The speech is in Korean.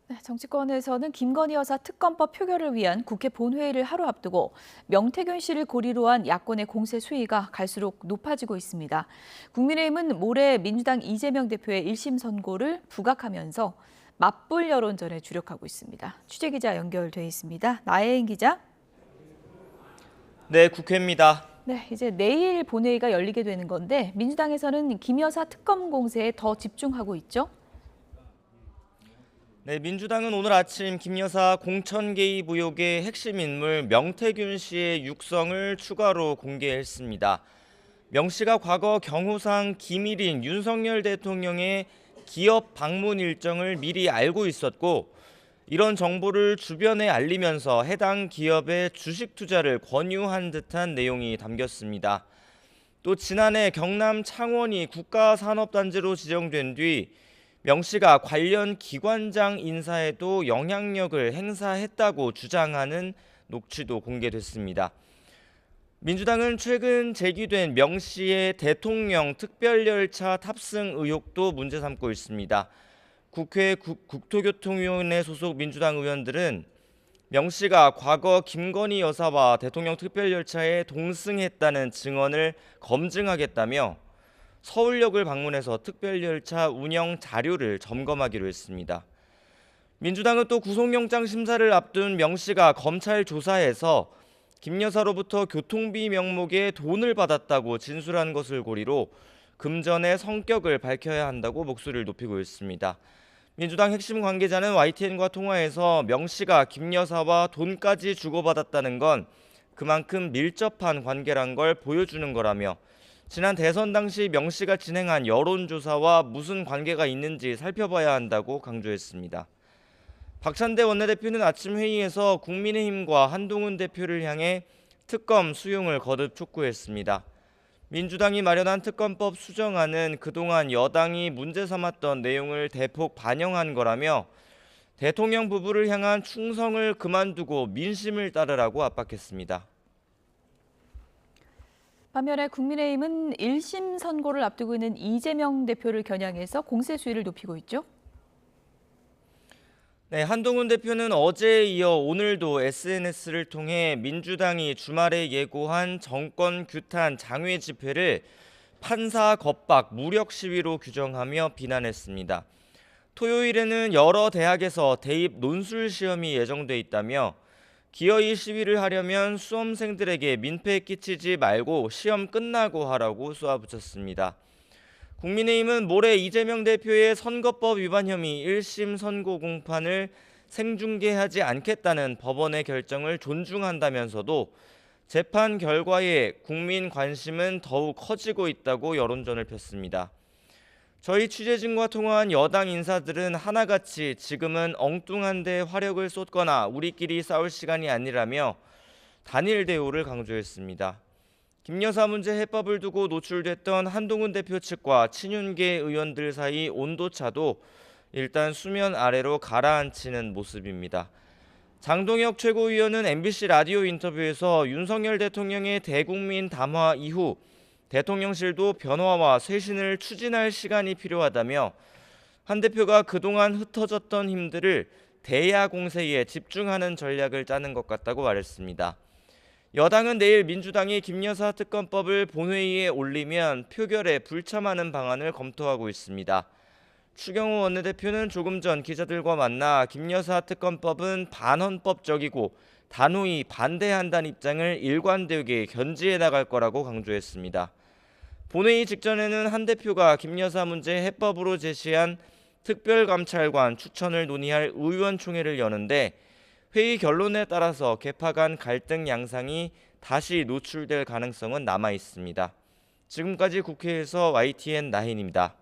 네, 정치권에서는 김건희 여사 특검법 표결을 위한 국회 본회의를 하루 앞두고 명태균 씨를 고리로 한 야권의 공세 수위가 갈수록 높아지고 있습니다. 국민의힘은 모레 민주당 이재명 대표의 1심 선고를 부각하면서 맞불 여론전에 주력하고 있습니다. 취재기자 연결돼 있습니다. 나혜인 기자. 네, 국회입니다. 네, 이제 내일 본회의가 열리게 되는 건데 민주당에서는 김 여사 특검 공세에 더 집중하고 있죠? 네, 민주당은 오늘 아침 김 여사 공천 개입 의혹의 핵심 인물 명태균 씨의 육성을 추가로 공개했습니다. 명 씨가 과거 경호상 김일인 윤석열 대통령의 기업 방문 일정을 미리 알고 있었고, 이런 정보를 주변에 알리면서 해당 기업의 주식 투자를 권유한 듯한 내용이 담겼습니다. 또 지난해 경남 창원이 국가산업단지로 지정된 뒤 명 씨가 관련 기관장 인사에도 영향력을 행사했다고 주장하는 녹취도 공개됐습니다. 민주당은 최근 제기된 명 씨의 대통령 특별열차 탑승 의혹도 문제 삼고 있습니다. 국회 국토교통위원회 소속 민주당 의원들은 명 씨가 과거 김건희 여사와 대통령 특별열차에 동승했다는 증언을 검증하겠다며 서울역을 방문해서 특별열차 운영 자료를 점검하기로 했습니다. 민주당은 또 구속영장 심사를 앞둔 명 씨가 검찰 조사에서 김 여사로부터 교통비 명목에 돈을 받았다고 진술한 것을 고리로 금전의 성격을 밝혀야 한다고 목소리를 높이고 있습니다. 민주당 핵심 관계자는 YTN과 통화에서 명 씨가 김 여사와 돈까지 주고받았다는 건 그만큼 밀접한 관계란 걸 보여주는 거라며, 지난 대선 당시 명 씨가 진행한 여론조사와 무슨 관계가 있는지 살펴봐야 한다고 강조했습니다. 박찬대 원내대표는 아침 회의에서 국민의힘과 한동훈 대표를 향해 특검 수용을 거듭 촉구했습니다. 민주당이 마련한 특검법 수정안은 그동안 여당이 문제 삼았던 내용을 대폭 반영한 거라며 대통령 부부를 향한 충성을 그만두고 민심을 따르라고 압박했습니다. 반면에 국민의힘은 1심 선고를 앞두고 있는 이재명 대표를 겨냥해서 공세 수위를 높이고 있죠. 네, 한동훈 대표는 어제에 이어 오늘도 SNS를 통해 민주당이 주말에 예고한 정권 규탄 장외 집회를 판사 겁박 무력 시위로 규정하며 비난했습니다. 토요일에는 여러 대학에서 대입 논술 시험이 예정돼 있다며 기어이 시위를 하려면 수험생들에게 민폐 끼치지 말고 시험 끝나고 하라고 쏘아붙였습니다. 국민의힘은 모레 이재명 대표의 선거법 위반 혐의 1심 선고 공판을 생중계하지 않겠다는 법원의 결정을 존중한다면서도 재판 결과에 국민 관심은 더욱 커지고 있다고 여론전을 폈습니다. 저희 취재진과 통화한 여당 인사들은 하나같이 지금은 엉뚱한 데 화력을 쏟거나 우리끼리 싸울 시간이 아니라며 단일 대우를 강조했습니다. 김 여사 문제 해법을 두고 노출됐던 한동훈 대표 측과 친윤계 의원들 사이 온도차도 일단 수면 아래로 가라앉히는 모습입니다. 장동혁 최고위원은 MBC 라디오 인터뷰에서 윤석열 대통령의 대국민 담화 이후 대통령실도 변화와 쇄신을 추진할 시간이 필요하다며 한 대표가 그동안 흩어졌던 힘들을 대야 공세에 집중하는 전략을 짜는 것 같다고 말했습니다. 여당은 내일 민주당이 김 여사 특검법을 본회의에 올리면 표결에 불참하는 방안을 검토하고 있습니다. 추경호 원내대표는 조금 전 기자들과 만나 김 여사 특검법은 반헌법적이고 단호히 반대한다는 입장을 일관되게 견지해 나갈 거라고 강조했습니다. 본회의 직전에는 한 대표가 김 여사 문제 해법으로 제시한 특별감찰관 추천을 논의할 의원총회를 여는데 회의 결론에 따라서 개파 간 갈등 양상이 다시 노출될 가능성은 남아 있습니다. 지금까지 국회에서 YTN 나인입니다.